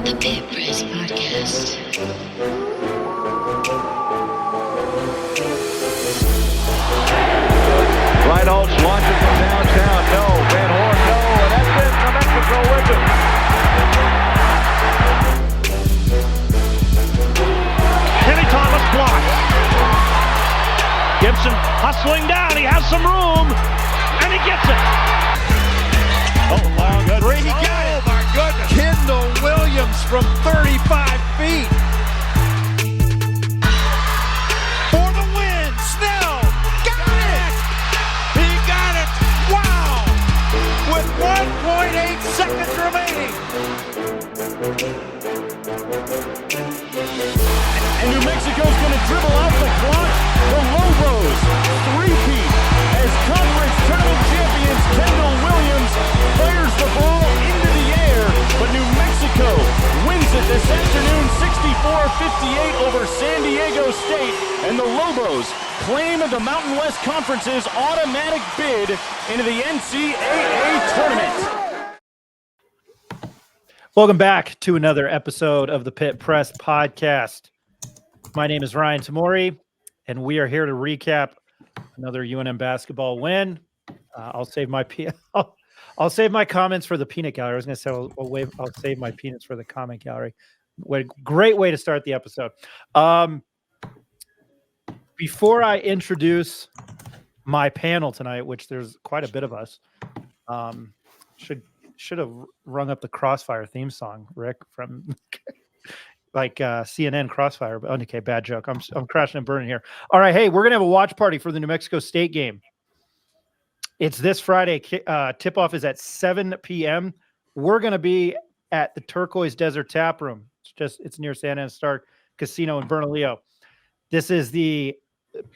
The Pit Press Podcast. Reinholz launches from downtown. No. Van Horn, no. And that's it. New Mexico wins it. Kenny Thomas blocks. Gibson hustling down. He has some room. And he gets it. Oh, long three. He got it. Oh, my goodness. Kendall Williams from 35 feet. For the win. Snell. Got it. He got it. Wow. With 1.8 seconds remaining. And New Mexico's going to dribble out the clock. The Lobos three-peat as conference tournament champions. Kendall Williams fires the ball into the air, but New Mexico wins it this afternoon 64-58 over San Diego State, and the Lobos claim the Mountain West Conference's automatic bid into the NCAA tournament. Welcome back to another episode of the Pit Press Podcast. My name is Ryan Tamori, and we are here to recap another UNM basketball win. I'll save my comments for the peanut gallery. I was going to say I'll save my peanuts for the comment gallery. Great way to start the episode. Before I introduce my panel tonight, which there's quite a bit of us, should have rung up the Crossfire theme song, Rick, from like CNN Crossfire. But okay, bad joke. I'm crashing and burning here. All right, hey, we're gonna have a watch party for the New Mexico State game. It's this Friday. Tip-off is at 7 p.m. We're gonna be at the Turquoise Desert Tap Room. It's near Santa Ana Star Casino in Bernalillo. This is the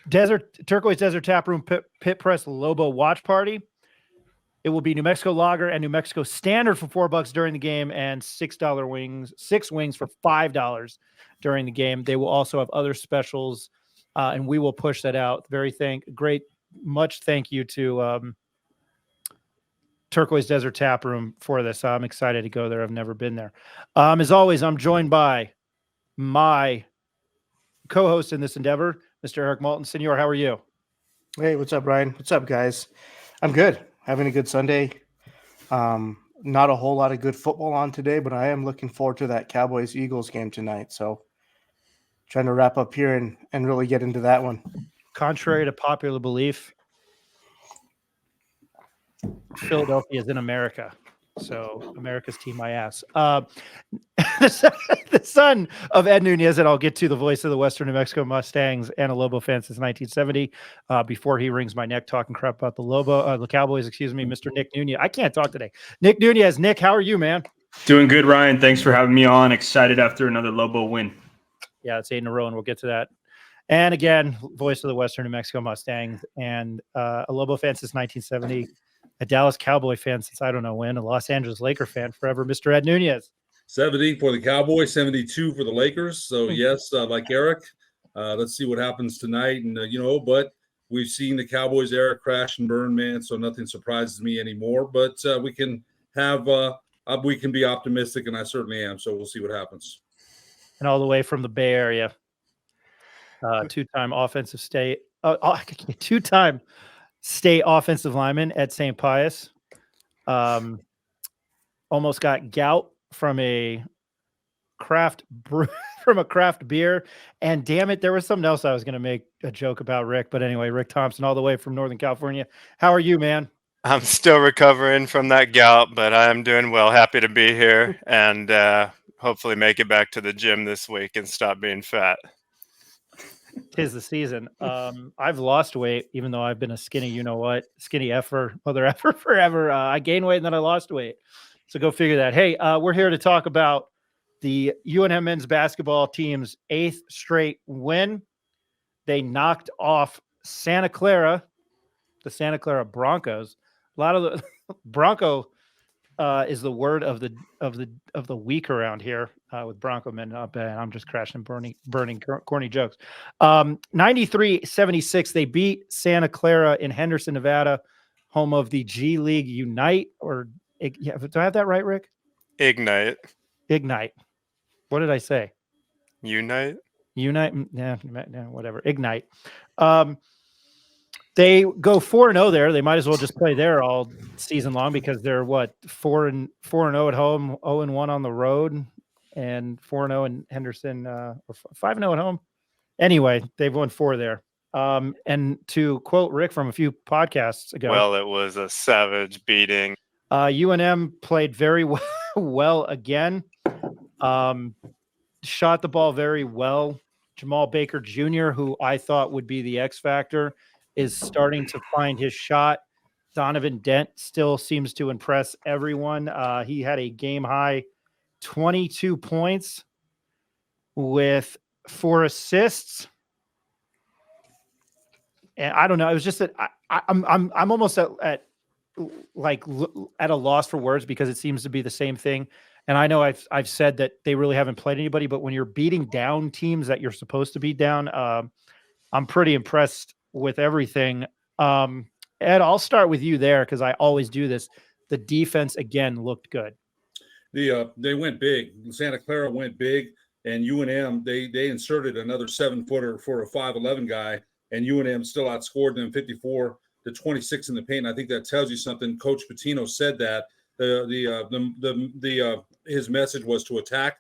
Turquoise Desert Tap Room Pit Press Lobo watch party. It will be New Mexico Lager and New Mexico Standard for $4 during the game, and $6 wings, 6 wings for $5 during the game. They will also have other specials, and we will push that out. Much thank you to Turquoise Desert Tap Room for this. I'm excited to go there. I've never been there. As always, I'm joined by my co-host in this endeavor, Mr. Eric Malton. Senor, how are you? Hey, what's up, Ryan? What's up, guys? I'm good. Having a good Sunday. Not a whole lot of good football on today, but I am looking forward to that Cowboys-Eagles game tonight. So trying to wrap up here and really get into that one. Contrary to popular belief, Philadelphia is in America. So America's team my ass. The son of Ed Nunez, and I'll get to the voice of the Western New Mexico Mustangs and a Lobo fan since 1970. Before he wrings my neck talking crap about the Cowboys, Mr. Nick Nunez. I can't talk today. Nick Nunez. Nick, how are you, man? Doing good, Ryan. Thanks for having me on. Excited after another Lobo win. Yeah, it's 8 in a row, and we'll get to that. And again, voice of the Western New Mexico Mustangs and a Lobo fan since 1970. A Dallas Cowboy fan since I don't know when, a Los Angeles Laker fan forever, Mr. Ed Nunez. 70 for the Cowboys, 72 for the Lakers. So, yes, like Eric, let's see what happens tonight. And, but we've seen the Cowboys era crash and burn, man, so nothing surprises me anymore. But we can be optimistic, and I certainly am. So we'll see what happens. And all the way from the Bay Area, two-time state offensive lineman at St. Pius. Almost got gout from a craft beer, and damn it, there was something else I was going to make a joke about, Rick. But anyway, Rick Thompson, all the way from Northern California. How are you, man? I'm still recovering from that gout, but I'm doing well. Happy to be here, and hopefully make it back to the gym this week and stop being fat. 'Tis the season. I've lost weight, even though I've been a skinny, skinny effer forever. I gained weight and then I lost weight. So go figure that. Hey, we're here to talk about the UNM men's basketball team's 8th straight win. They knocked off Santa Clara, the Santa Clara Broncos. A lot of the Bronco is the word of the week around here with Bronco men. Not bad. I'm just crashing, burning corny jokes. 93-76. They beat Santa Clara in Henderson, Nevada, home of the G League Unite. Or do I have that right, Rick? Ignite. What did I say? Unite. Yeah, whatever. Ignite. They go 4-0 there. They might as well just play there all season long because they're 4-0 at home, 0-1 on the road, and 4-0 in Henderson, or 5-0 at home. Anyway, they've won 4 there. And to quote Rick from a few podcasts ago, Well, it was a savage beating. UNM played very well again. Shot the ball very well. Jamal Baker Jr., who I thought would be the X factor, is starting to find his shot. Donovan Dent still seems to impress everyone. He had a game high 22 points with 4 assists. And I don't know. It was just that I'm almost at a loss for words because it seems to be the same thing. And I know I've said that they really haven't played anybody, but when you're beating down teams that you're supposed to beat down, I'm pretty impressed with everything. Ed, I'll start with you there because I always do this. The defense again looked good. They went big. Santa Clara went big, and UNM they inserted another 7-footer for a 5'11" guy, and UNM still outscored them 54-26 in the paint. I think that tells you something. Coach Patino said that his message was to attack.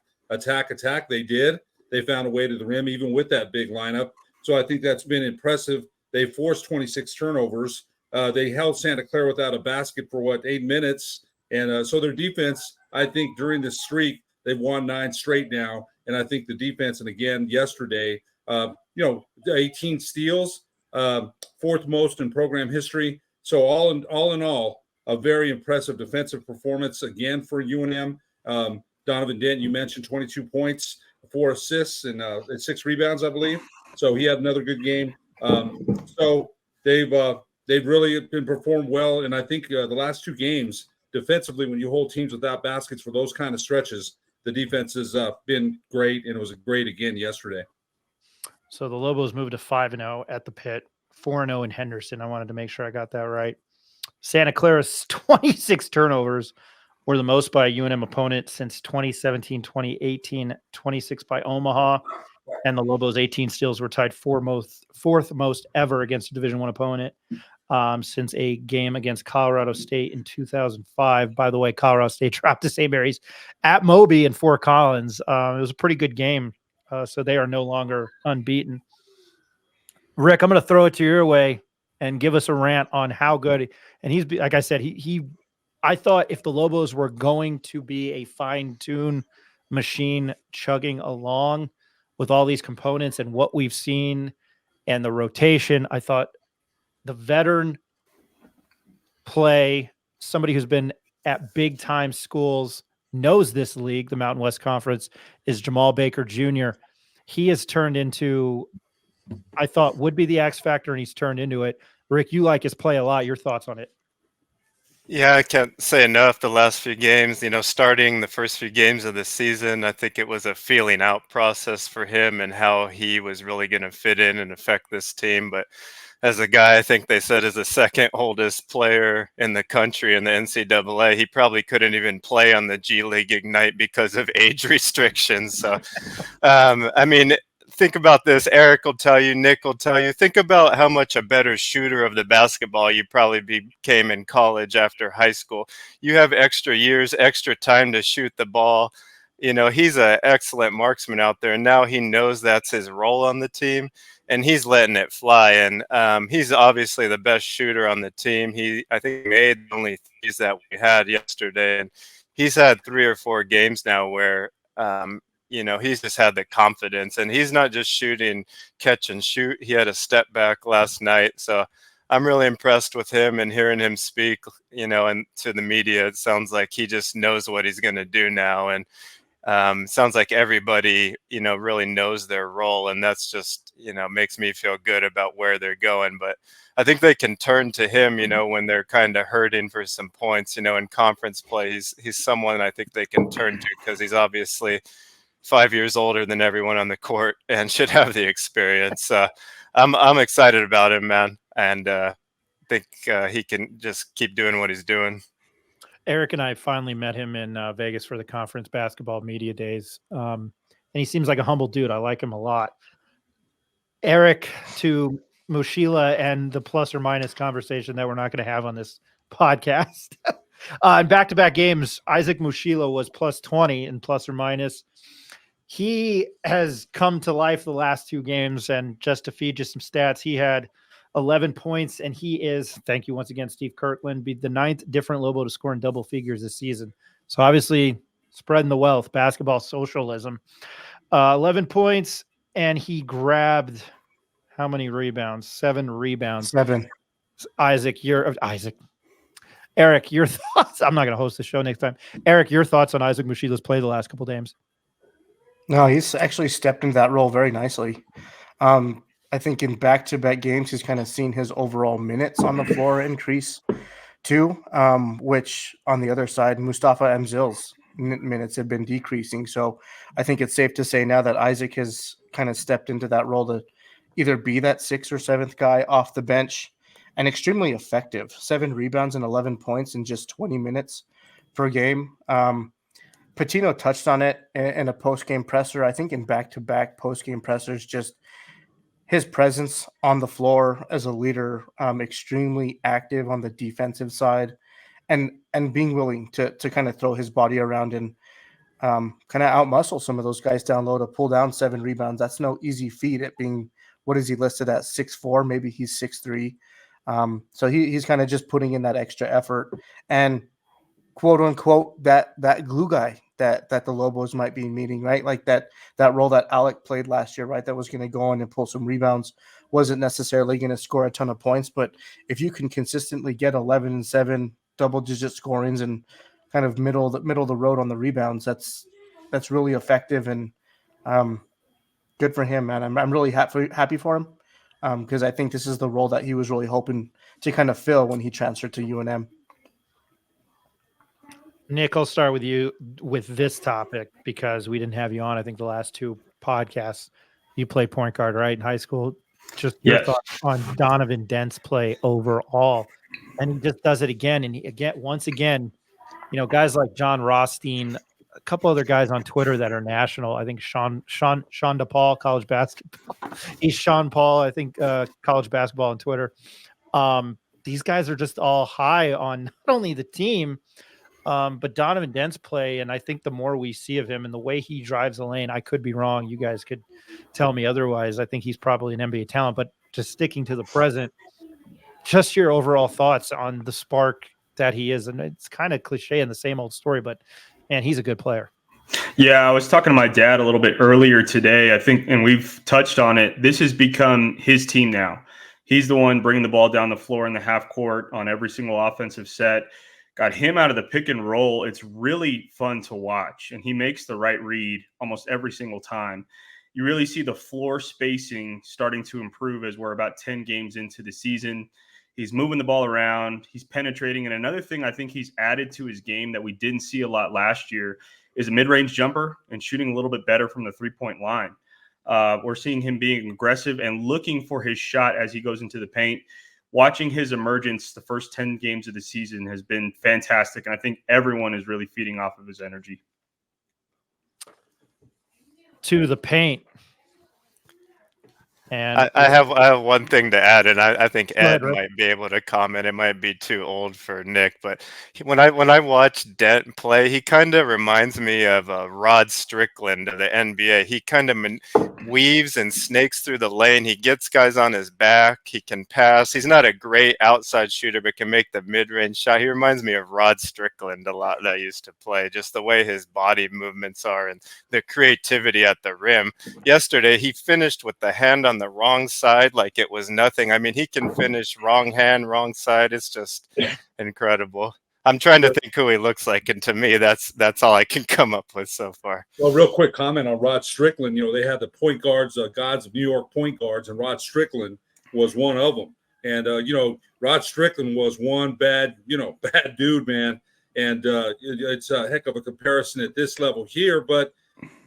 They did. They found a way to the rim even with that big lineup. So I think that's been impressive. They forced 26 turnovers. They held Santa Clara without a basket for 8 minutes. And so their defense, I think during this streak, they've won 9 straight now. And I think the defense, and again, yesterday, 18 steals, 4th most in program history. So all in all, a very impressive defensive performance again for UNM. Donovan Dent, you mentioned 22 points, 4 assists, and 6 rebounds, I believe. So he had another good game. So they've really been performed well, and I think the last 2 games defensively, when you hold teams without baskets for those kind of stretches, the defense has been great, and it was great again yesterday. So the Lobos moved to 5-0 at the Pit, 4-0 in Henderson. I wanted to make sure I got that right. Santa Clara's 26 turnovers were the most by a UNM opponent since 2017-2018, 26 by Omaha, and the Lobos' 18 steals were tied 4th most ever against a Division I opponent since a game against Colorado State in 2005. By the way, Colorado State dropped to St. Mary's at Moby in Fort Collins. It was a pretty good game, so they are no longer unbeaten. Rick, I'm going to throw it to your way and give us a rant on how good. And he's, like I said, I thought if the Lobos were going to be a fine-tuned machine chugging along with all these components and what we've seen and the rotation, I thought the veteran play, somebody who's been at big-time schools, knows this league, the Mountain West Conference, is Jamal Baker Jr. He has turned into, I thought, would be the X factor, and he's turned into it. Rick, you like his play a lot. Your thoughts on it? Yeah, I can't say enough the last few games. Starting the first few games of the season, I think it was a feeling out process for him and how he was really going to fit in and affect this team. But as a guy, I think they said is the 2nd oldest player in the country in the NCAA, he probably couldn't even play on the G League Ignite because of age restrictions. So, think about this. Eric will tell you, Nick will tell you. Think about how much a better shooter of the basketball you probably became in college after high school. You have extra years, extra time to shoot the ball. He's an excellent marksman out there, and now he knows that's his role on the team, and he's letting it fly. And he's obviously the best shooter on the team. I think he made the only threes that we had yesterday, and he's had 3 or 4 games now where he's just had the confidence, and he's not just shooting catch and shoot. He had a step back last night. So I'm really impressed with him, and hearing him speak, and to the media, it sounds like he just knows what he's going to do now. And sounds like everybody, really knows their role, and that's just, makes me feel good about where they're going. But I think they can turn to him, when they're kind of hurting for some points, in conference play. He's someone I think they can turn to because he's obviously 5 years older than everyone on the court and should have the experience. I'm excited about him, man, and think he can just keep doing what he's doing. Eric and I finally met him in Vegas for the conference basketball media days. And he seems like a humble dude. I like him a lot. Eric, to Mushila and the plus or minus conversation that we're not going to have on this podcast. In back-to-back games, Isaac Mushila was plus 20 and plus or minus. He has come to life the last 2 games, and just to feed you some stats, he had 11 points, and he is, thank you once again, Steve Kirkland, be the 9th different Lobo to score in double figures this season. So obviously spreading the wealth, basketball socialism. 11 points, and he grabbed how many rebounds? 7 rebounds. 7. Eric, your thoughts? I'm not going to host the show next time. Eric, your thoughts on Isaac Mushila's play the last couple games? No, he's actually stepped into that role very nicely. I think in back-to-back games, he's kind of seen his overall minutes on the floor increase too, which on the other side, Mustafa Amzil's minutes have been decreasing. So I think it's safe to say now that Isaac has kind of stepped into that role to either be that 6th or 7th guy off the bench, and extremely effective. 7 rebounds and 11 points in just 20 minutes per game. Patino touched on it in a post-game presser. I think in back-to-back post-game pressers, just his presence on the floor as a leader, extremely active on the defensive side, and being willing to kind of throw his body around and kind of outmuscle some of those guys down low to pull down 7 rebounds. That's no easy feat at being, what is he listed at, 6'4", maybe he's 6'3". So he's kind of just putting in that extra effort and quote unquote that glue guy that the Lobos might be needing, right? Like that role that Alec played last year, right? That was going to go in and pull some rebounds, wasn't necessarily going to score a ton of points, but if you can consistently get 11 and 7 double-digit scorings and kind of middle of the road on the rebounds, that's really effective and good for him, man. I'm really happy for him because I think this is the role that he was really hoping to kind of fill when he transferred to UNM. Nick, I'll start with you with this topic because we didn't have you on, I think, the last 2 podcasts. You played point guard, right, in high school. Just your thoughts on Donovan Dent's play overall. And he just does it again. And once again, guys like John Rothstein, a couple other guys on Twitter that are national. I think Sean DePaul, college basketball. He's Sean Paul, I think, college basketball on Twitter. These guys are just all high on not only the team, but Donovan Dent's play, and I think the more we see of him and the way he drives the lane, I could be wrong. You guys could tell me otherwise. I think he's probably an NBA talent, but just sticking to the present, just your overall thoughts on the spark that he is. And it's kind of cliche and the same old story, but man, he's a good player. Yeah, I was talking to my dad a little bit earlier today, I think, and we've touched on it. This has become his team now. He's the one bringing the ball down the floor in the half court on every single offensive set. Got him out of the pick and roll. It's really fun to watch, and he makes the right read almost every single time. You really see the floor spacing starting to improve as we're about 10 games into the season. He's moving the ball around. He's penetrating. And another thing I think he's added to his game that we didn't see a lot last year is a mid-range jumper and shooting a little bit better from the three-point line. We're seeing him being aggressive and looking for his shot as he goes into the paint. Watching his emergence the first 10 games of the season has been fantastic, and I think everyone is really feeding off of his energy. To the paint. And I have one thing to add, and I think Ed might be able to comment. It might be too old for Nick, but when I watch Dent play, he kind of reminds me of Rod Strickland of the NBA. He kind of weaves and snakes through the lane. He gets guys on his back. He can pass. He's not a great outside shooter, but can make the mid-range shot. He reminds me of Rod Strickland a lot that I used to play, just the way his body movements are and the creativity at the rim. Yesterday, he finished with the hand on the wrong side like it was nothing. I mean, he can finish wrong hand, wrong side. It's just incredible. I'm trying to think who he looks like, and to me, that's all I can come up with so far. Well, real quick comment on Rod Strickland. They had the point guards, gods of New York point guards, and Rod Strickland was one of them. And Rod Strickland was one bad dude, man. And it's a heck of a comparison at this level here, but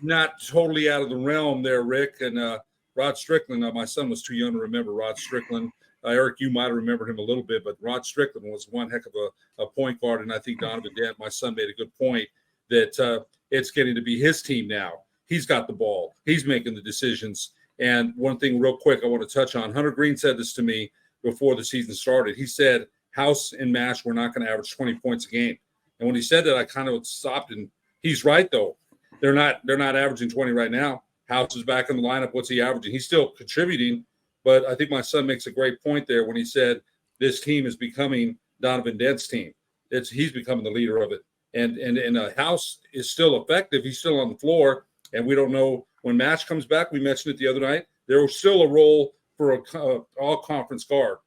not totally out of the realm there, Rick. And Rod Strickland, my son was too young to remember Rod Strickland. Eric, you might have remembered him a little bit, but Rod Strickland was one heck of a point guard. And I think Donovan Dent, my son, made a good point that it's getting to be his team now. He's got the ball. He's making the decisions. And one thing real quick I want to touch on, Hunter Green said this to me before the season started. He said House and Mash were not going to average 20 points a game. And when he said that, I kind of stopped, and he's right, though. They're not averaging 20 right now. House is back in the lineup. What's he averaging? He's still contributing, but I think my son makes a great point there when he said this team is becoming Donovan Dent's team. He's becoming the leader of it. And House is still effective. He's still on the floor, and we don't know when Mash comes back. We mentioned it the other night. There was still a role for a all-conference guard.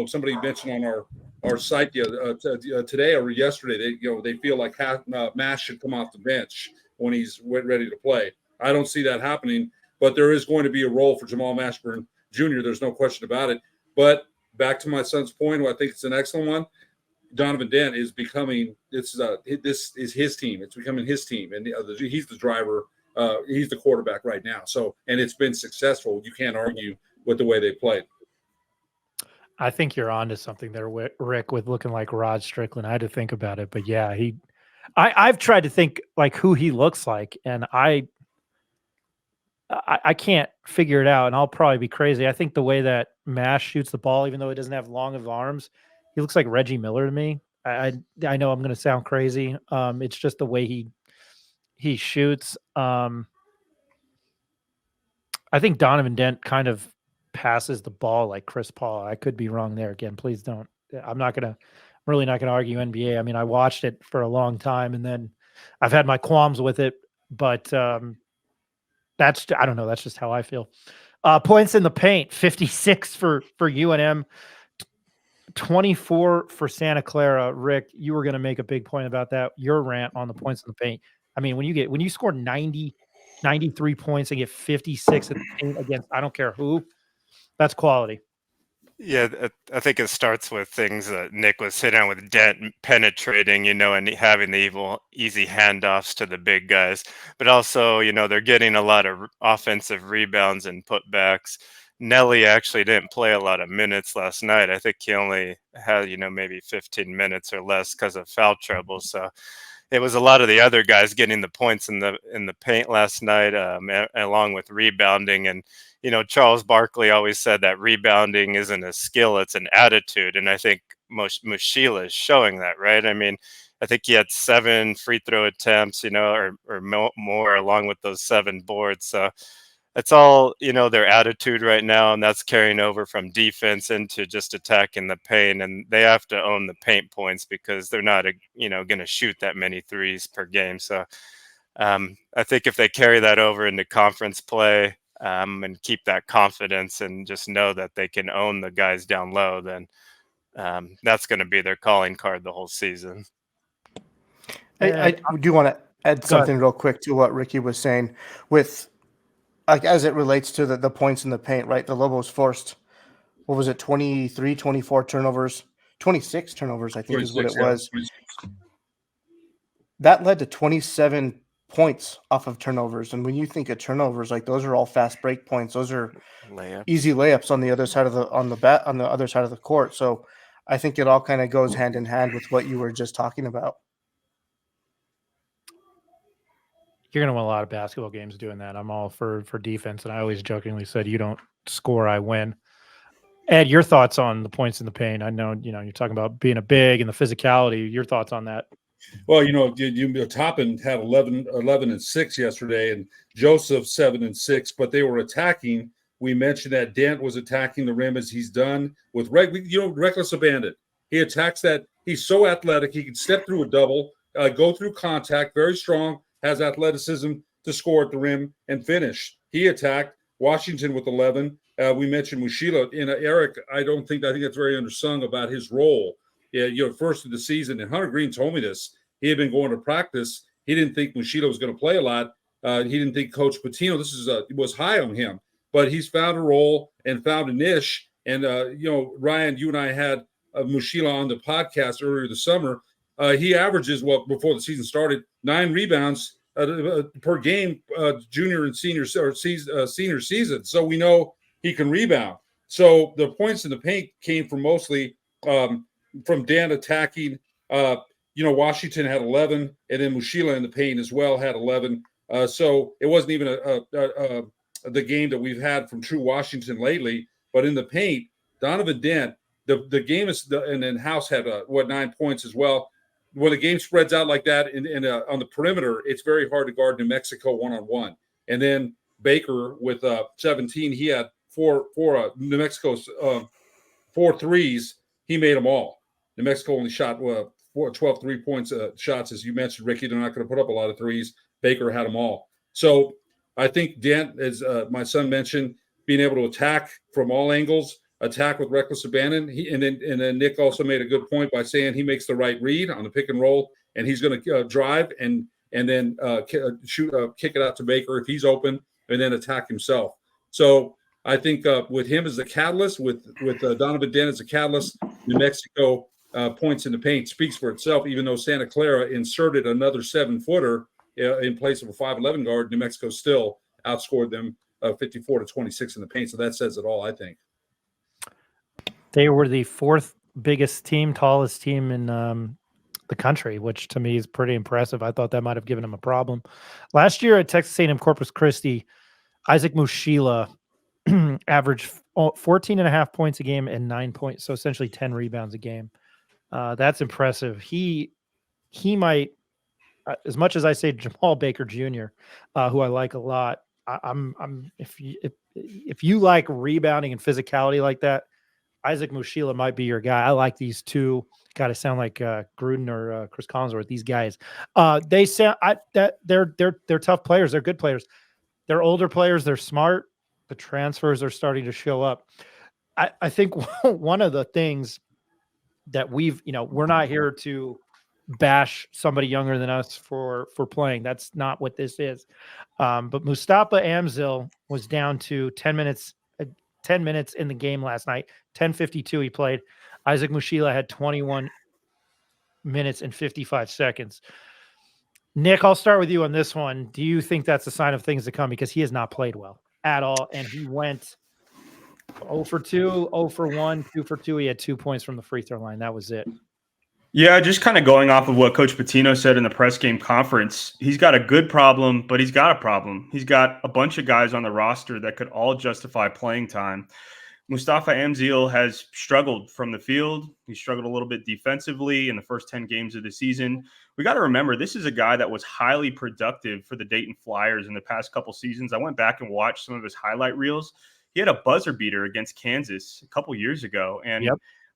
Somebody mentioned on our site today or yesterday, they feel like Mash should come off the bench when he's ready to play. I don't see that happening, but there is going to be a role for Jamal Mashburn Jr. There's no question about it. But back to my son's point, I think it's an excellent one. Donovan Dent is becoming this is his team. It's becoming his team, and he's the driver. He's the quarterback right now. So, and it's been successful. You can't argue with the way they played. I think you're onto something there, Rick, with looking like Rod Strickland. I had to think about it, but yeah, I've tried to think like who he looks like, and I can't figure it out, and I'll probably be crazy. I think the way that Mash shoots the ball, even though he doesn't have long of arms, he looks like Reggie Miller to me. I know I'm going to sound crazy. It's just the way he shoots. I think Donovan Dent kind of passes the ball like Chris Paul. I could be wrong there. Again, please don't. I'm really not going to argue NBA. I mean, I watched it for a long time, and then I've had my qualms with it, but I don't know. That's just how I feel. Points in the paint, 56 for UNM, 24 for Santa Clara. Rick, you were going to make a big point about that. Your rant on the points in the paint. I mean, when you score 93 points and get 56 in the paint against I don't care who, that's quality. Yeah, I think it starts with things that Nick was hitting on with Dent penetrating, and having the easy handoffs to the big guys. But also, they're getting a lot of offensive rebounds and putbacks. Nelly actually didn't play a lot of minutes last night. I think he only had, maybe 15 minutes or less because of foul trouble. So it was a lot of the other guys getting the points in the paint last night, along with rebounding. And Charles Barkley always said that rebounding isn't a skill; it's an attitude. And I think Mushila is showing that, right? I mean, I think he had 7 free throw attempts, or more, along with those 7 boards. So it's all, their attitude right now, and that's carrying over from defense into just attacking the paint. And they have to own the paint points because they're not, going to shoot that many threes per game. So I think if they carry that over into conference play and keep that confidence and just know that they can own the guys down low, then that's going to be their calling card the whole season. I do want to add something real quick to what Ricky was saying with, like, as it relates to the points in the paint, right? The Lobos forced, 23, 24 turnovers, 26 turnovers, I think is what it was. That led to 27 points off of turnovers. And when you think of turnovers, like, those are all fast break points. Those are easy layups on the other side of the other side of the court. So I think it all kind of goes hand in hand with what you were just talking about. You're going to win a lot of basketball games doing that. I'm all for defense, and I always jokingly said, you don't score, I win. Ed, your thoughts on the points in the paint? I know, you're talking about being a big and the physicality. Your thoughts on that? Well, Toppin had 11 and 6 yesterday, and Joseph 7 and 6, but they were attacking. We mentioned that Dent was attacking the rim as he's done with reckless abandon. He attacks that. He's so athletic. He can step through a double, go through contact, very strong, has athleticism to score at the rim and finish. He attacked Washington with 11. We mentioned Mushila. Eric, I think that's very undersung about his role. Yeah, first of the season, and Hunter Green told me this. He had been going to practice. He didn't think Mushila was going to play a lot. He didn't think Coach Patino was high on him, but he's found a role and found a niche. And Ryan, you and I had Mushila on the podcast earlier this summer. He averages, before the season started, 9 rebounds per game, junior and senior season. So we know he can rebound. So the points in the paint came from mostly from Dent attacking. Washington had 11, and then Mushila in the paint as well had 11. So it wasn't even the game that we've had from True Washington lately. But in the paint, Donovan Dent, the game is, and then House had 9 points as well. When the game spreads out like that on the perimeter, it's very hard to guard New Mexico one-on-one. And then Baker with 17, he had New Mexico's 4 threes. He made them all. New Mexico only shot 12 3-point shots, as you mentioned, Ricky. They're not going to put up a lot of threes. Baker had them all. So I think Dent, as my son mentioned, being able to attack from all angles, attack with reckless abandon. And then Nick also made a good point by saying he makes the right read on the pick and roll, and he's going to drive and then kick it out to Baker if he's open, and then attack himself. So I think with him as a catalyst, with Donovan Dent as a catalyst, New Mexico points in the paint speaks for itself. Even though Santa Clara inserted another 7-footer in place of a 5'11" guard, New Mexico still outscored them 54-26 in the paint. So that says it all, I think. They were the 4th biggest team, tallest team in the country, which to me is pretty impressive. I thought that might have given them a problem. Last year at Texas A&M Corpus Christi, Isaac Mushila averaged 14.5 points a game and 9 points, so essentially 10 rebounds a game. That's impressive. He might, as much as I say Jamal Baker Jr., who I like a lot. If you like rebounding and physicality like that, Isaac Mushila might be your guy. I like these two. Got to sound like Gruden or Chris Collinsworth. These guys, they sound they're tough players. They're good players. They're older players. They're smart. The transfers are starting to show up. I think one of the things that we're not here to bash somebody younger than us for playing. That's not what this is. But Mustafa Amzil was down to 10 minutes in the game last night. 10:52 he played. Isaac Mushila had 21 minutes and 55 seconds. Nick, I'll start with you on this one. Do you think that's a sign of things to come? Because he has not played well at all. And he went 0 for 2, 0 for 1, 2 for 2. He had 2 points from the free throw line. That was it. Yeah, just kind of going off of what Coach Pitino said in the press game conference, he's got a good problem, but he's got a problem. He's got a bunch of guys on the roster that could all justify playing time. Mustafa Amzil has struggled from the field. He struggled a little bit defensively in the first 10 games of the season. We got to remember, this is a guy that was highly productive for the Dayton Flyers in the past couple seasons. I went back and watched some of his highlight reels. He had a buzzer beater against Kansas a couple years ago. And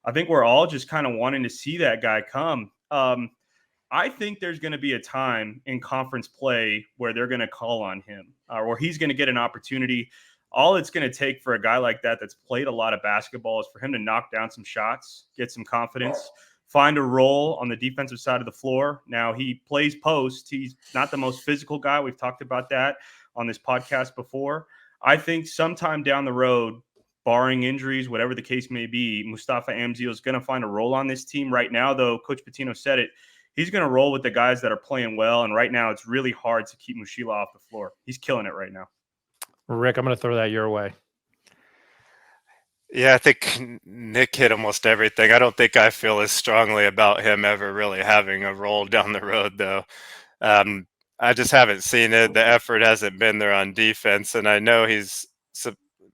I think we're all just kind of wanting to see that guy come. I think there's going to be a time in conference play where they're going to call on him or he's going to get an opportunity. All it's going to take for a guy like that that's played a lot of basketball is for him to knock down some shots, get some confidence, find a role on the defensive side of the floor. Now, he plays post. He's not the most physical guy. We've talked about that on this podcast before. I think sometime down the road, barring injuries, whatever the case may be, Mustafa Amzil is going to find a role on this team. Right now, though, Coach Pitino said it, he's going to roll with the guys that are playing well. And right now, it's really hard to keep Mushila off the floor. He's killing it right now. Rick, I'm going to throw that your way. Yeah, I think Nick hit almost everything. I don't think I feel as strongly about him ever really having a role down the road, though. I just haven't seen it. The effort hasn't been there on defense, and I know he's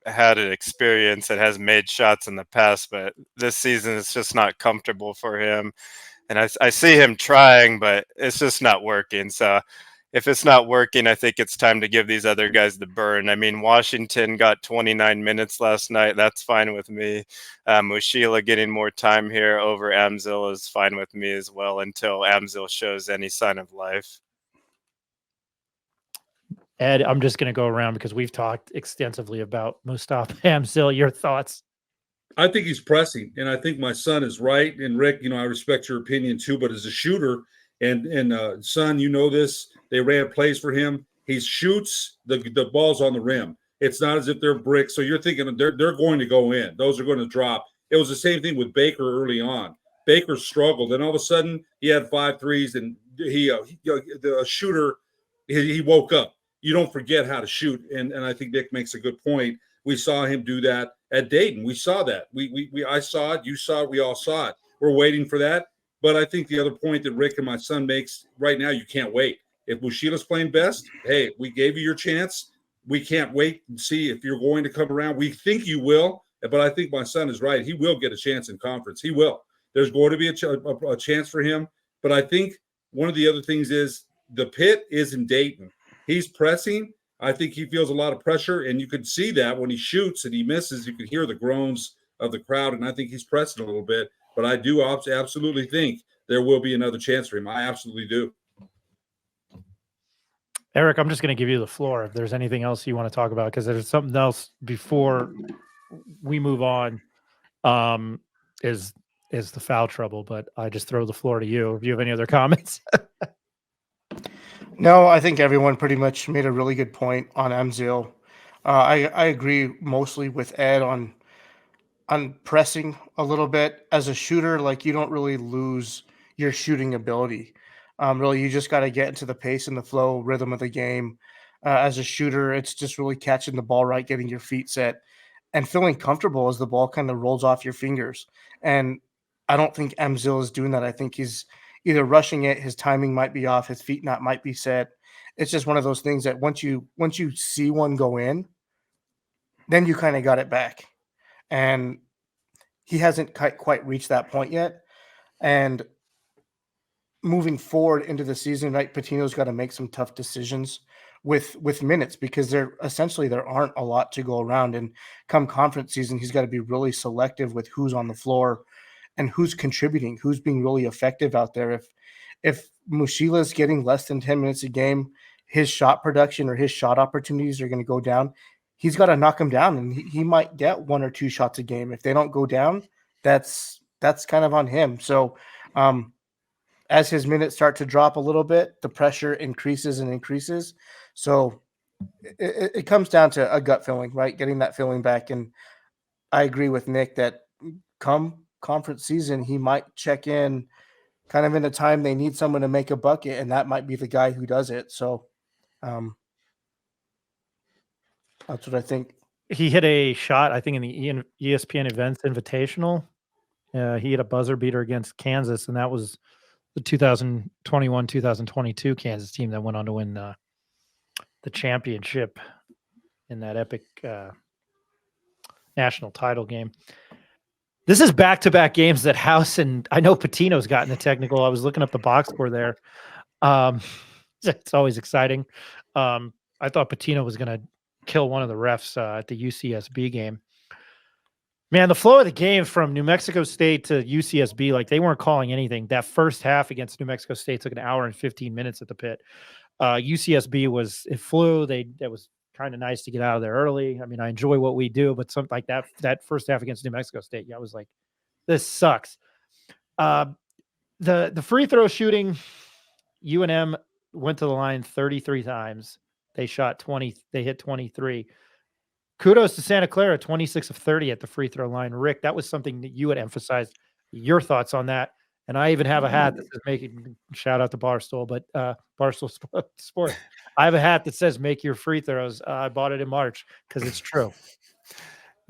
had an experience and has made shots in the past, but this season it's just not comfortable for him. And I see him trying, but it's just not working. So if it's not working, I think it's time to give these other guys the burn. I mean, Washington got 29 minutes last night. That's fine with me. Mushila getting more time here over Amzil is fine with me as well until Amzil shows any sign of life. Ed, I'm just going to go around because we've talked extensively about Mustafa Amzil. Your thoughts? I think he's pressing, and I think my son is right. And Rick, I respect your opinion too, but as a shooter, and son, this, they ran plays for him. He shoots the balls on the rim. It's not as if they're bricks. So you're thinking they're going to go in. Those are going to drop. It was the same thing with Baker early on. Baker struggled, and all of a sudden he had 5 threes, and the shooter, he woke up. You don't forget how to shoot, and I think Nick makes a good point. We saw him do that at Dayton. We saw that. I saw it. You saw it. We all saw it. We're waiting for that. But I think the other point that Rick and my son makes right now, you can't wait. If Mushila's playing best, hey, we gave you your chance. We can't wait and see if you're going to come around. We think you will, but I think my son is right. He will get a chance in conference. He will. There's going to be a chance for him. But I think one of the other things is the pit is in Dayton. He's pressing. I think he feels a lot of pressure, and you could see that when he shoots and he misses. You could hear the groans of the crowd, and I think he's pressing a little bit. But I do absolutely think there will be another chance for him. I absolutely do. Eric, I'm just going to give you the floor if there's anything else you want to talk about, because there's something else before we move on. Is the foul trouble? But I just throw the floor to you if you have any other comments. No, I think everyone pretty much made a really good point on Amzil. I agree mostly with Ed on pressing a little bit. As a shooter, like, you don't really lose your shooting ability. Really, you just got to get into the pace and the flow rhythm of the game. As a shooter, it's just really catching the ball right, getting your feet set, and feeling comfortable as the ball kind of rolls off your fingers. And I don't think Amzil is doing that. I think he's either rushing it, his timing might be off, his feet might be set. It's just one of those things that once you see one go in, then you kind of got it back. And he hasn't quite reached that point yet. And moving forward into the season, right, Patino's got to make some tough decisions with minutes, because there aren't a lot to go around. And come conference season, he's got to be really selective with who's on the floor and who's contributing, who's being really effective out there. If Mushila's getting less than 10 minutes a game, his shot production or his shot opportunities are going to go down. He's got to knock them down, and he might get 1 or 2 shots a game. If they don't go down, that's kind of on him. So as his minutes start to drop a little bit, the pressure increases and increases. So it comes down to a gut feeling, right? Getting that feeling back. And I agree with Nick that come conference season, he might check in kind of in a time they need someone to make a bucket, and that might be the guy who does it. So that's what I think. He hit a shot, I think, in the ESPN Events Invitational. He hit a buzzer beater against Kansas, and that was the 2021-2022 Kansas team that went on to win the championship in that epic national title game. This is back-to-back games that House, and I know Patino's gotten the technical. I was looking up the box score there. It's always exciting. I thought Patino was going to kill one of the refs at the UCSB game. Man, the flow of the game from New Mexico State to UCSB, like, they weren't calling anything. That first half against New Mexico State took an hour and 15 minutes at the pit. UCSB it flew. That was kind of nice to get out of there early. I mean, I enjoy what we do, but something like that first half against New Mexico State, I was like, this sucks. The free throw shooting, UNM went to the line 33 times. They shot 20. They hit 23. Kudos to Santa Clara, 26 of 30 at the free throw line. Rick, that was something that you had emphasized. Your thoughts on that? And I even have a hat that says making, shout out to Barstool, but Barstool Sports. I have a hat that says make your free throws. I bought it in March because it's true.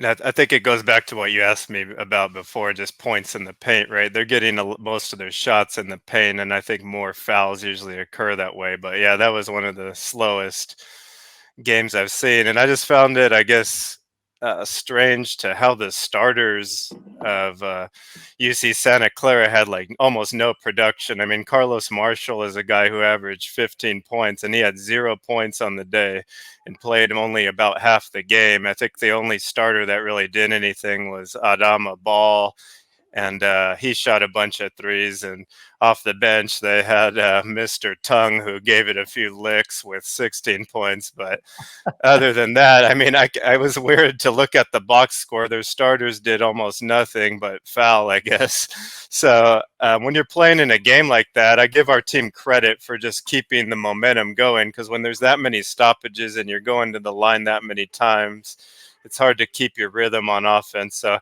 I think it goes back to what you asked me about before, just points in the paint, right? They're getting most of their shots in the paint, and I think more fouls usually occur that way. But yeah, that was one of the slowest games I've seen, and I just found it, I guess, strange to how the starters of UC Santa Clara had like almost no production. I mean, Carlos Marshall is a guy who averaged 15 points, and he had 0 points on the day and played only about half the game. I think the only starter that really did anything was Adama Ball, and he shot a bunch of threes. And off the bench, they had Mr. Tongue, who gave it a few licks with 16 points. But other than that, I mean, I was weird to look at the box score. Their starters did almost nothing but foul, I guess. So when you're playing in a game like that, I give our team credit for just keeping the momentum going, because when there's that many stoppages and you're going to the line that many times, it's hard to keep your rhythm on offense. So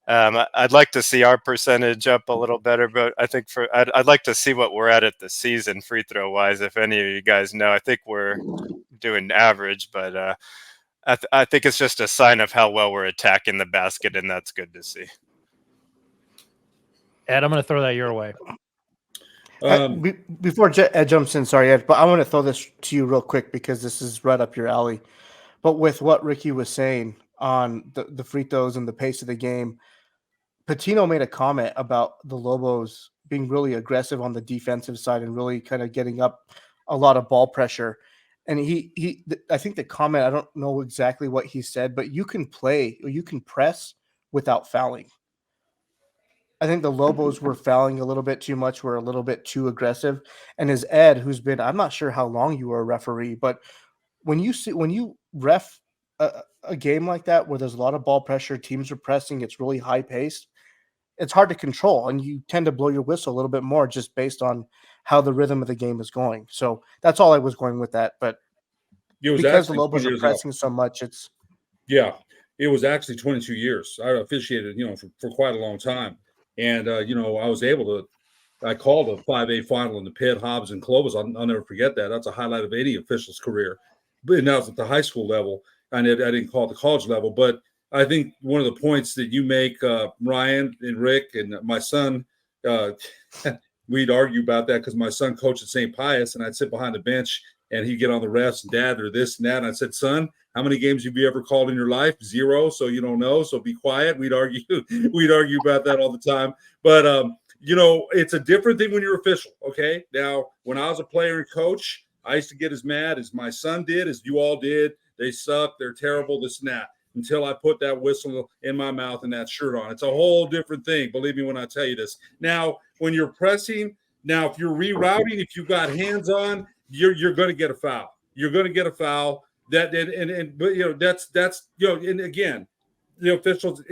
I'd like to see our percentage up a little better, but I think I'd like to see what we're at the season free throw wise. If any of you guys know, I think we're doing average, but I think it's just a sign of how well we're attacking the basket, and that's good to see. Ed, I'm going to throw that your way. Before Ed jumps in, sorry, Ed, but I want to throw this to you real quick because this is right up your alley. But with what Ricky was saying on the free throws and the pace of the game, Patino made a comment about the Lobos being really aggressive on the defensive side and really kind of getting up a lot of ball pressure. And I think the comment, I don't know exactly what he said, but you can play or you can press without fouling. I think the Lobos were fouling a little bit too much, were a little bit too aggressive. And as Ed, who's been, I'm not sure how long you were a referee, but when you ref a game like that where there's a lot of ball pressure, teams are pressing, it's really high paced, it's hard to control, and you tend to blow your whistle a little bit more just based on how the rhythm of the game is going. So that's all I was going with that. But because the Lobos are pressing so much, it was actually 22 years. I officiated, for quite a long time. And, I was able to, I called a 5A final in the Pitt, Hobbs, and Clovis. I'll never forget that. That's a highlight of any official's career. But now it's at the high school level. And I didn't call it the college level. But I think one of the points that you make, Ryan and Rick and my son, we'd argue about that because my son coached at St. Pius, and I'd sit behind the bench, and he'd get on the refs, and Dad, they're this and that. And I said, son, how many games have you ever called in your life? 0, so you don't know, so be quiet. We'd argue about that all the time. But, it's a different thing when you're official, okay? Now, when I was a player and coach, I used to get as mad as my son did, as you all did. They suck, they're terrible, this and that, until I put that whistle in my mouth and that shirt on. It's a whole different thing, believe me when I tell you this. Now, when you're pressing, if you're rerouting, if you've got hands on, you're going to get a foul. You're going to get a foul. But that's and again, the officials.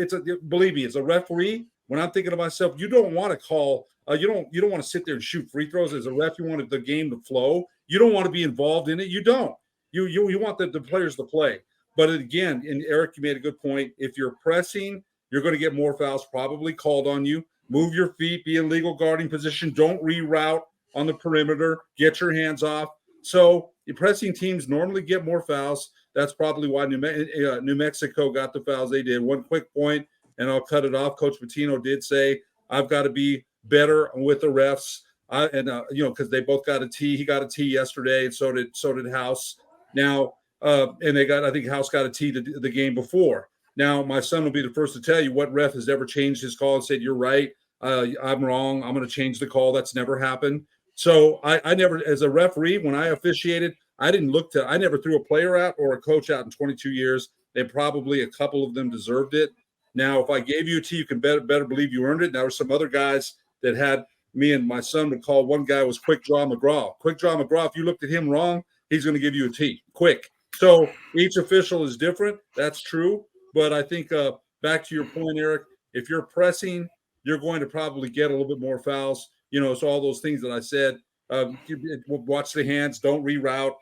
Believe me, as a referee, when I'm thinking to myself, you don't want to call. You don't want to sit there and shoot free throws as a ref. You want the game to flow. You don't want to be involved in it. You don't. You want the players to play. But again, and Eric, you made a good point. If you're pressing, you're going to get more fouls probably called on you. Move your feet, be in legal guarding position. Don't reroute on the perimeter. Get your hands off. So the pressing teams normally get more fouls. That's probably why New Mexico got the fouls they did. One quick point, and I'll cut it off. Coach Patino did say, I've got to be better with the refs. Because they both got a T. He got a T yesterday, and so did House. Now, and I think House got a T the game before. Now, my son will be the first to tell you what ref has ever changed his call and said, you're right, I'm wrong, I'm going to change the call. That's never happened. So I never, as a referee, when I officiated, I never threw a player out or a coach out in 22 years. And probably a couple of them deserved it. Now, if I gave you a T, you can better believe you earned it. There were some other guys that had me and my son would call. One guy was Quick Draw McGraw. Quick Draw McGraw, if you looked at him wrong, he's going to give you a T, quick. So each official is different. That's true. But I think back to your point, Eric, if you're pressing, you're going to probably get a little bit more fouls. So all those things that I said, watch the hands, don't reroute,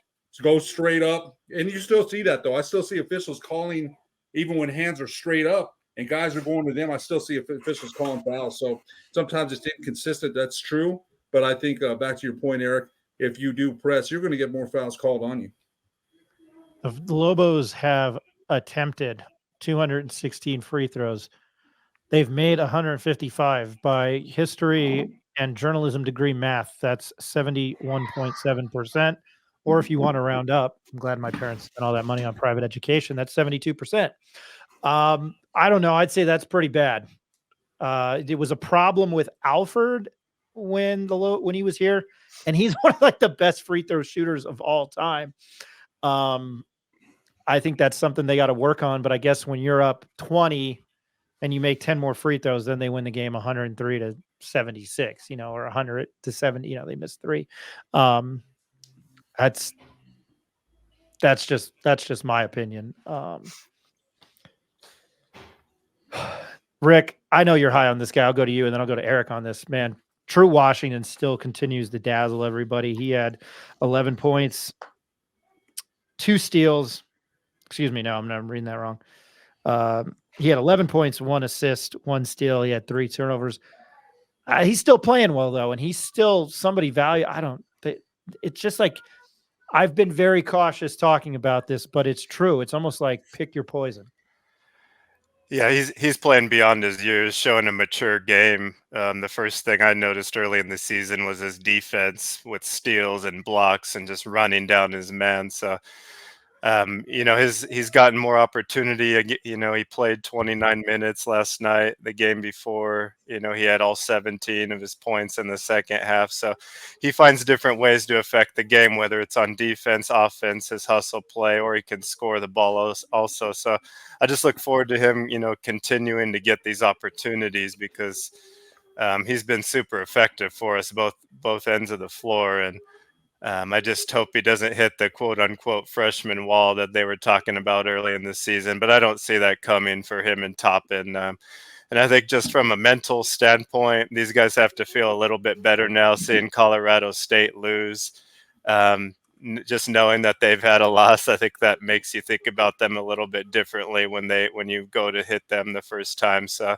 go straight up. And you still see that, though. I still see officials calling, even when hands are straight up and guys are going to them, I still see officials calling fouls. So sometimes it's inconsistent. That's true. But I think back to your point, Eric, if you do press, you're going to get more fouls called on you. The Lobos have attempted 216 free throws. They've made 155. By history and journalism degree math, that's 71.7%. Or if you want to round up, I'm glad my parents spent all that money on private education, that's 72%. I don't know. I'd say that's pretty bad. It was a problem with Alford when he was here, and he's one of the best free throw shooters of all time. I think that's something they got to work on. But I guess when you're up 20 and you make 10 more free throws, then they win the game 103-76, or 100-70. They missed 3. That's just my opinion. Rick, I know you're high on this guy. I'll go to you, and then I'll go to Eric on this. Man, True Washington still continues to dazzle everybody. He had 11 points, 2 steals. Excuse me, no, I'm reading that wrong. He had 11 points, 1 assist, 1 steal. He had 3 turnovers. He's still playing well, though, and he's still somebody value. It's just like I've been very cautious talking about this, but it's true. It's almost like pick your poison. Yeah, he's playing beyond his years, showing a mature game. The first thing I noticed early in the season was his defense with steals and blocks and just running down his man. So, he's gotten more opportunity. He played 29 minutes last night. The game before, he had all 17 of his points in the second half. So he finds different ways to affect the game, whether it's on defense, offense, his hustle play, or he can score the ball also. So I just look forward to him, continuing to get these opportunities because he's been super effective for us both ends of the floor. And I just hope he doesn't hit the quote unquote freshman wall that they were talking about early in the season, but I don't see that coming for him and Toppin. And I think just from a mental standpoint, these guys have to feel a little bit better now seeing Colorado State lose. Just knowing that they've had a loss, I think that makes you think about them a little bit differently when you go to hit them the first time. So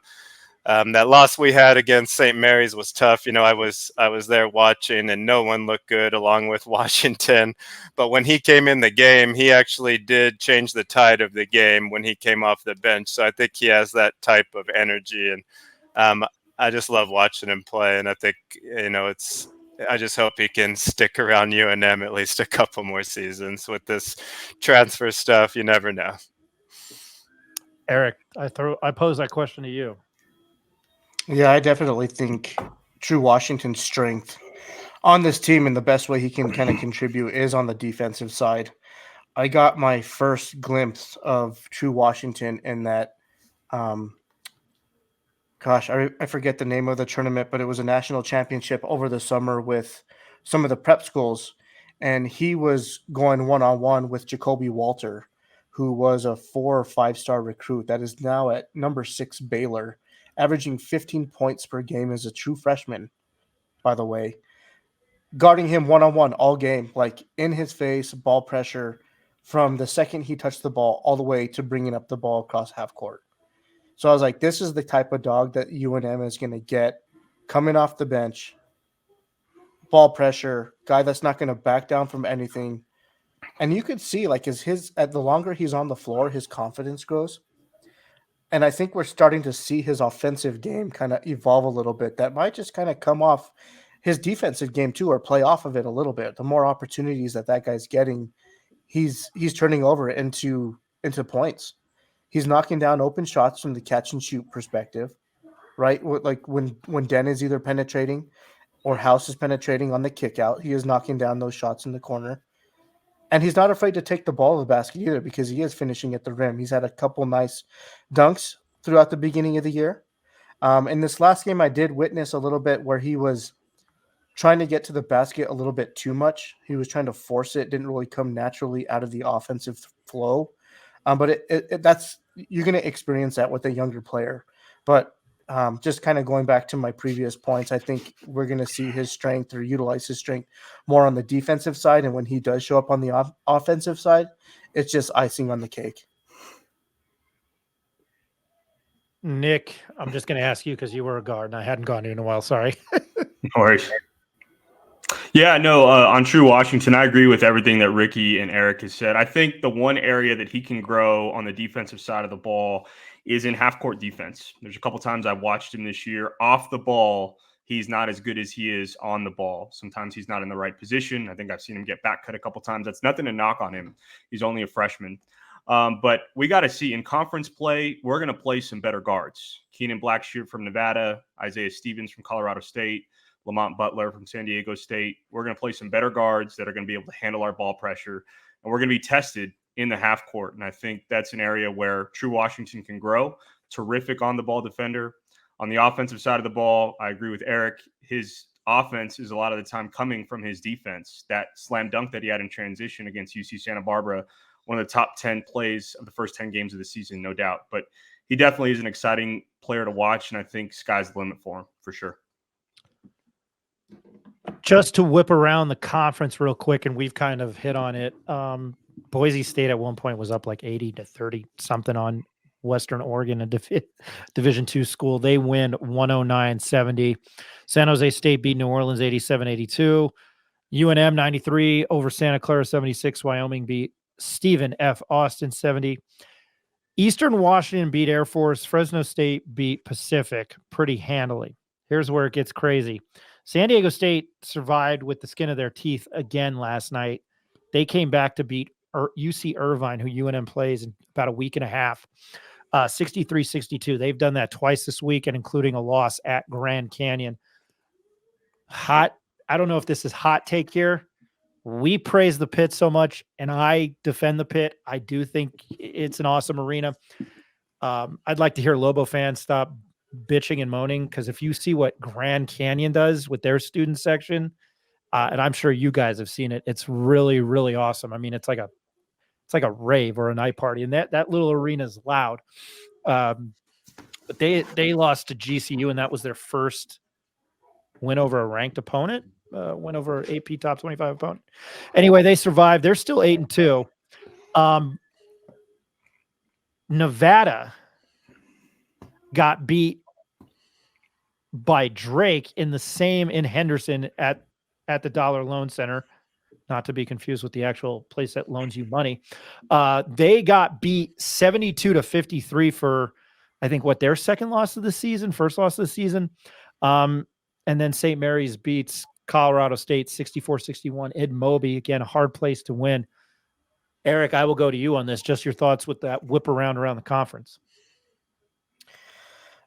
that loss we had against St. Mary's was tough. I was there watching, and no one looked good along with Washington. But when he came in the game, he actually did change the tide of the game when he came off the bench. So I think he has that type of energy, and I just love watching him play. And I think I just hope he can stick around UNM at least a couple more seasons. With this transfer stuff, you never know. Eric, I pose that question to you. Yeah, I definitely think True Washington's strength on this team and the best way he can kind of contribute is on the defensive side. I got my first glimpse of True Washington in that, I forget the name of the tournament, but it was a national championship over the summer with some of the prep schools, and he was going one-on-one with Jacoby Walter, who was a 4 or 5-star recruit that is now at number 6 Baylor, averaging 15 points per game as a true freshman, by the way, guarding him one-on-one all game, like in his face, ball pressure from the second he touched the ball all the way to bringing up the ball across half court. So I was like, this is the type of dog that UNM is going to get coming off the bench, ball pressure, guy that's not going to back down from anything. And you could see, like, the longer he's on the floor, his confidence grows. And I think we're starting to see his offensive game kind of evolve a little bit. That might just kind of come off his defensive game too, or play off of it a little bit. The more opportunities that guy's getting, he's turning over into points. He's knocking down open shots from the catch and shoot perspective, right? Like when Den is either penetrating or House is penetrating on the kick out, he is knocking down those shots in the corner. And he's not afraid to take the ball to the basket either because he is finishing at the rim. He's had a couple nice dunks throughout the beginning of the year. In this last game, I did witness a little bit where he was trying to get to the basket a little bit too much. He was trying to force it. Didn't really come naturally out of the offensive flow. But that's you're going to experience that with a younger player. But just kind of going back to my previous points, I think we're going to see his strength or utilize his strength more on the defensive side. And when he does show up on the offensive side, it's just icing on the cake. Nick, I'm just going to ask you because you were a guard and I hadn't gone to in a while. Sorry. No worries. Yeah, no, on True Washington, I agree with everything that Ricky and Eric has said. I think the one area that he can grow on the defensive side of the ball is in half-court defense. There's a couple times I've watched him this year. Off the ball, he's not as good as he is on the ball. Sometimes he's not in the right position. I think I've seen him get back cut a couple times. That's nothing to knock on him. He's only a freshman. But we got to see in conference play, we're going to play some better guards. Keenan Blackshear from Nevada, Isaiah Stevens from Colorado State, Lamont Butler from San Diego State. We're going to play some better guards that are going to be able to handle our ball pressure, and we're going to be tested in the half court. And I think that's an area where True Washington can grow. Terrific on the ball defender. On the offensive side of the ball, I agree with Eric. His offense is a lot of the time coming from his defense. That slam dunk that he had in transition against UC Santa Barbara, one of the top 10 plays of the first 10 games of the season, no doubt. But he definitely is an exciting player to watch, and I think sky's the limit for him, for sure. Just to whip around the conference real quick, and we've kind of hit on it. Boise State at one point was up like 80-30 something on Western Oregon, a Division II school. They win 109-70. San Jose State beat New Orleans 87-82. UNM 93 over Santa Clara 76. Wyoming beat Stephen F. Austin 70. Eastern Washington beat Air Force. Fresno State beat Pacific pretty handily. Here's where it gets crazy. San Diego State survived with the skin of their teeth again last night. They came back to beat UC Irvine, who UNM plays in about a week and a half, 63-62. They've done that twice this week, and including a loss at Grand Canyon. Hot. I don't know if this is hot take here. We praise the Pit so much, and I defend the Pit. I do think it's an awesome arena. I'd like to hear Lobo fans stop bitching and moaning, because if you see what Grand Canyon does with their student section, and I'm sure you guys have seen it, it's really, really awesome. I mean, it's like a rave or a night party, and that little arena is loud. But they lost to GCU, and that was their first win over a ranked opponent. Went over AP top 25 opponent. Anyway, they survived. They're still 8-2. Nevada got beat by Drake in Henderson at the Dollar Loan Center, not to be confused with the actual place that loans you money. They got beat 72-53 for, I think, their second loss of the season, first loss of the season. And then St. Mary's beats Colorado State 64-61. Ed Moby, again, a hard place to win. Eric, I will go to you on this. Just your thoughts with that whip around the conference.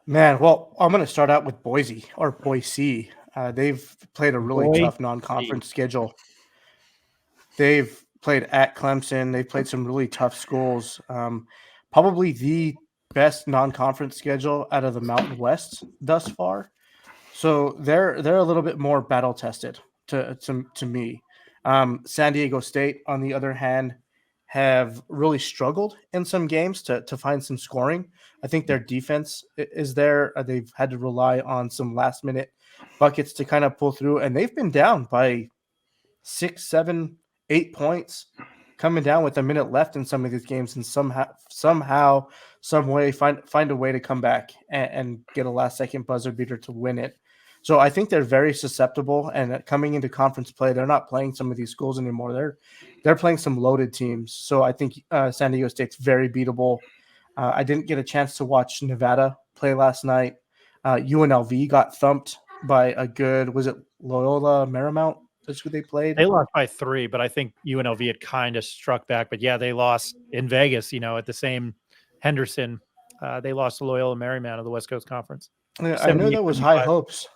Man, well, I'm going to start out with Boise. They've played a really tough non-conference schedule. They've played at Clemson. They've played some really tough schools. Probably the best non-conference schedule out of the Mountain West thus far. So they're a little bit more battle tested to me. San Diego State, on the other hand, have really struggled in some games to find some scoring. I think their defense is there. They've had to rely on some last minute buckets to kind of pull through, and they've been down by 6, 7, 8 points, coming down with a minute left in some of these games, and somehow, some way find a way to come back and get a last second buzzer beater to win it. So I think they're very susceptible, and coming into conference play, they're not playing some of these schools anymore. They're playing some loaded teams. So I think San Diego State's very beatable. I didn't get a chance to watch Nevada play last night. UNLV got thumped by was it Loyola Marymount? That's who they played. They lost by 3, but I think UNLV had kind of struck back. But yeah, they lost in Vegas, at the same Henderson. They lost to Loyola Marymount of the West Coast Conference. Yeah, I know there was high hopes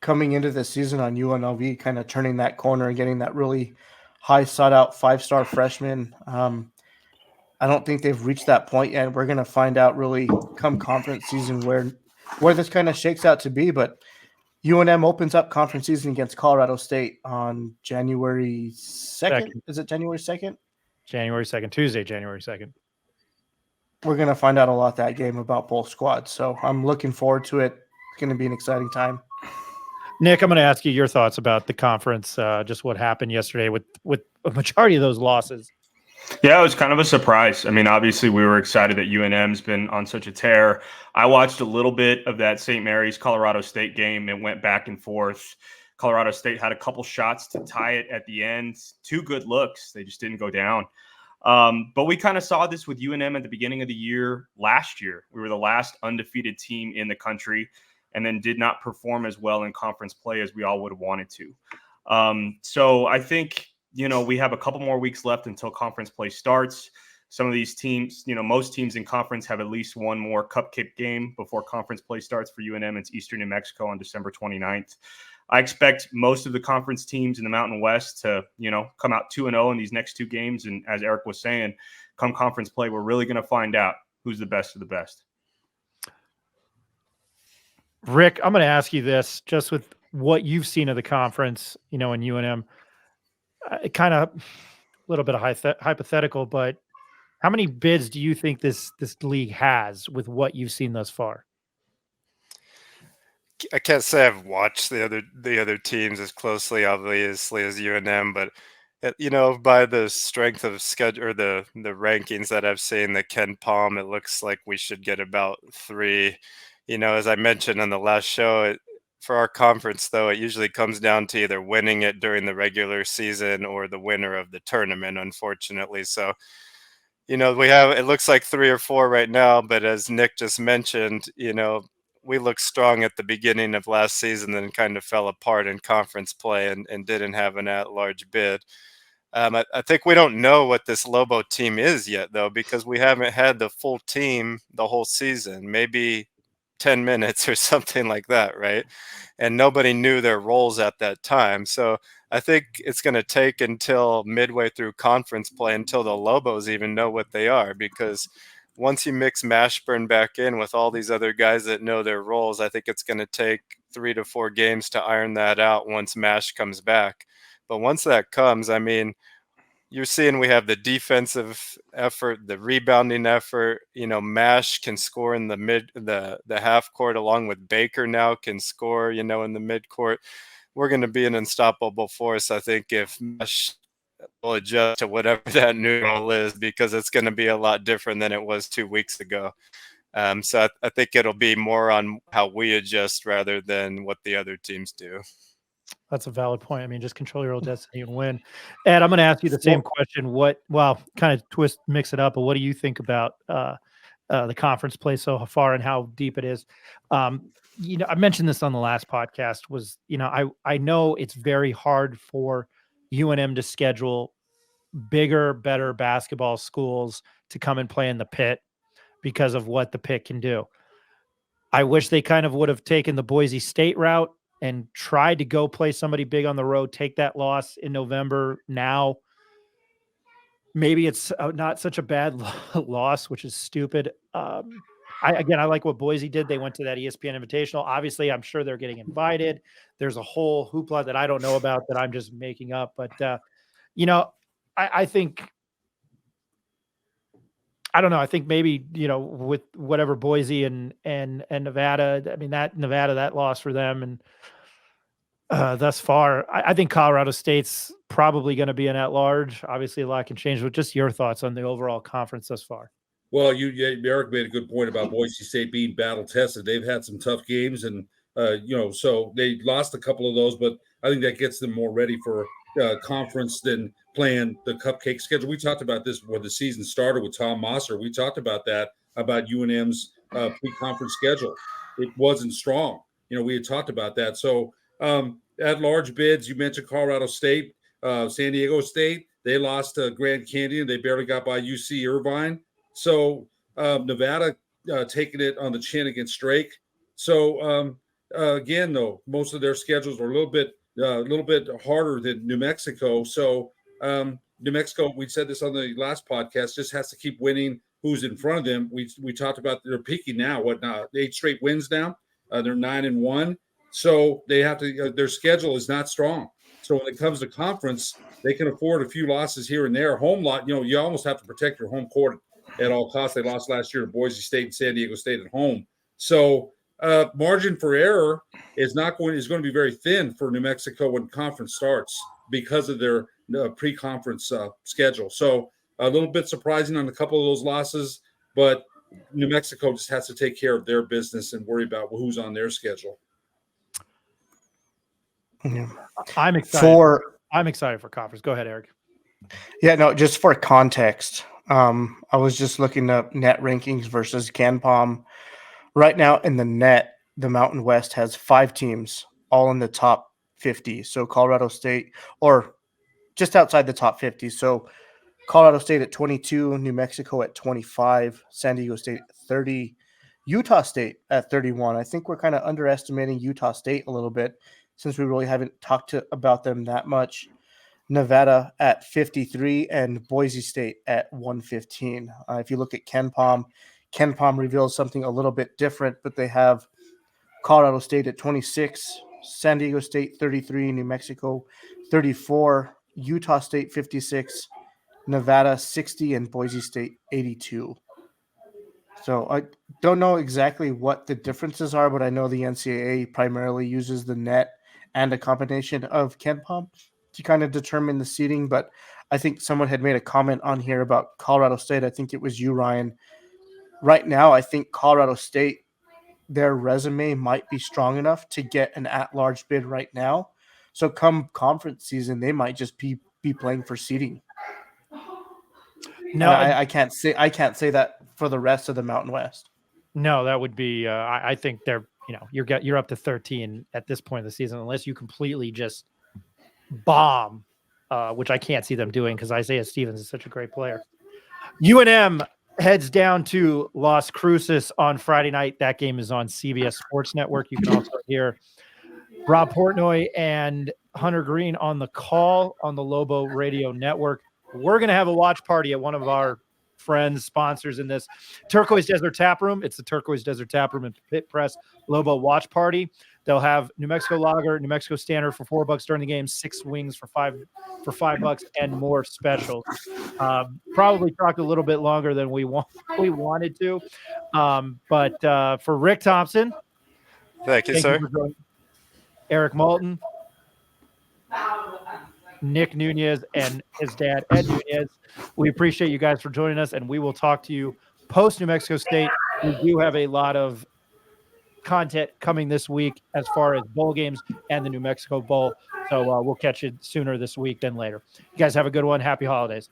coming into the season on UNLV, kind of turning that corner and getting that really high sought-out 5-star freshman. I don't think they've reached that point yet. We're going to find out really come conference season where this kind of shakes out to be. But UNM opens up conference season against Colorado State on January 2nd. Is it January 2nd? January 2nd, Tuesday, January 2nd. We're going to find out a lot that game about both squads. So I'm looking forward to it. It's going to be an exciting time. Nick, I'm going to ask you your thoughts about the conference, just what happened yesterday with a majority of those losses. Yeah, it was kind of a surprise. I mean, obviously, we were excited that UNM's been on such a tear. I watched a little bit of that St. Mary's Colorado State game. It went back and forth. Colorado State had a couple shots to tie it at the end. 2 good looks. They just didn't go down. But we kind of saw this with UNM at the beginning of the year last year. We were the last undefeated team in the country and then did not perform as well in conference play as we all would have wanted to. So I think, we have a couple more weeks left until conference play starts. Some of these teams, most teams in conference have at least one more cupcake game before conference play starts. For UNM, it's Eastern New Mexico on December 29th. I expect most of the conference teams in the Mountain West to, come out 2-0 in these next 2 games. And as Eric was saying, come conference play, we're really going to find out who's the best of the best. Rick, I'm going to ask you this, just with what you've seen of the conference, in UNM. Kind of a little bit of hypothetical, but how many bids do you think this league has with what you've seen thus far? I can't say I've watched the other teams as closely, obviously, as UNM, but by the strength of schedule or the rankings that I've seen, the Ken Palm, it looks like we should get about 3. As I mentioned on the last show, for our conference, though, it usually comes down to either winning it during the regular season or the winner of the tournament, unfortunately. So, we have, it looks like 3 or 4 right now, but as Nick just mentioned, we looked strong at the beginning of last season, then kind of fell apart in conference play and didn't have an at-large bid. I think we don't know what this Lobo team is yet, though, because we haven't had the full team the whole season, maybe 10 minutes or something like that, right? And nobody knew their roles at that time. So I think it's going to take until midway through conference play until the Lobos even know what they are, because once you mix Mashburn back in with all these other guys that know their roles, I think it's going to take 3 to 4 games to iron that out once Mash comes back. But once that comes, I mean, you're seeing we have the defensive effort, the rebounding effort. Mash can score in the half court, along with Baker now can score, in the mid court. We're going to be an unstoppable force, I think, if Mash will adjust to whatever that new role is, because it's going to be a lot different than it was 2 weeks ago. So I think it'll be more on how we adjust rather than what the other teams do. That's a valid point. I mean, just control your own destiny and win. Ed, I'm going to ask you the same question. Kind of mix it up, but what do you think about the conference play so far and how deep it is? I mentioned this on the last podcast I know it's very hard for UNM to schedule bigger, better basketball schools to come and play in the pit because of what the pit can do. I wish they kind of would have taken the Boise State route and tried to go play somebody big on the road, take that loss in November. Now, maybe it's not such a bad loss, which is stupid. I like what Boise did. They went to that ESPN Invitational. Obviously, I'm sure they're getting invited. There's a whole hoopla that I don't know about that I'm just making up. But, I think, I don't know. I think maybe, with whatever Boise and Nevada, I mean, that loss for them. And thus far, I think Colorado State's probably going to be an at-large. Obviously, a lot can change, but just your thoughts on the overall conference thus far. Well, Eric made a good point about Boise State being battle-tested. They've had some tough games, and, so they lost a couple of those, but I think that gets them more ready for conference than playing the cupcake schedule. We talked about this when the season started with Tom Mosser. We talked about that, about UNM's pre-conference schedule. It wasn't strong. We had talked about that. So at large bids, you mentioned Colorado State, San Diego State. They lost to Grand Canyon. They barely got by UC Irvine. So Nevada taking it on the chin against Drake. So again, though, most of their schedules are a little bit harder than New Mexico. So New Mexico, we said this on the last podcast, just has to keep winning who's in front of them. We talked about they're peaking now. 8 straight wins now. They're 9-1. So they have to. Their schedule is not strong. So when it comes to conference, they can afford a few losses here and there. Home lot, you almost have to protect your home court at all costs. They lost last year to Boise State and San Diego State at home. So margin for error is going to be very thin for New Mexico when conference starts because of their pre-conference schedule. So a little bit surprising on a couple of those losses, but New Mexico just has to take care of their business and worry about who's on their schedule. Yeah. I'm excited for conference. Go ahead, Eric. Yeah, no, just for context, I was just looking up net rankings versus KenPom. Right now in the net, the Mountain West has 5 teams all in the top 50. So Colorado State, or just outside the top 50. So Colorado State at 22, New Mexico at 25, San Diego State at 30, Utah State at 31. I think we're kind of underestimating Utah State a little bit since we really haven't talked about them that much. Nevada at 53 and Boise State at 115. If you look at KenPom reveals something a little bit different, but they have Colorado State at 26, San Diego State 33, New Mexico 34, Utah State 56, Nevada 60, and Boise State 82. So I don't know exactly what the differences are, but I know the NCAA primarily uses the net and a combination of KenPom to kind of determine the seeding. But I think someone had made a comment on here about Colorado State. I think it was you, Ryan. Right now, I think Colorado State, their resume might be strong enough to get an at-large bid right now. So come conference season, they might just be playing for seeding. No, I can't say that for the rest of the Mountain West. No, that would be. I think they're. You're up to 13 at this point of the season, unless you completely just bomb, which I can't see them doing because Isaiah Stevens is such a great player. UNM heads down to Las Cruces on Friday night. That game is on CBS Sports Network. You can also hear Rob Portnoy and Hunter Green on the call on the Lobo Radio Network. We're going to have a watch party at one of our friends, sponsors in this Turquoise Desert Tap Room. It's the Turquoise Desert Tap Room and Pit Press Lobo watch party. They'll have New Mexico Lager, New Mexico Standard for $4 during the game, 6 wings for $5, and more specials. Probably talked a little bit longer than we wanted to, but for Rick Thompson, thank you, sir. Eric Moulton, Nick Nunez, and his dad, Ed Nunez. We appreciate you guys for joining us, and we will talk to you post New Mexico State. We do have a lot of content coming this week as far as bowl games and the New Mexico Bowl. So we'll catch you sooner this week than later. You guys have a good one. Happy holidays.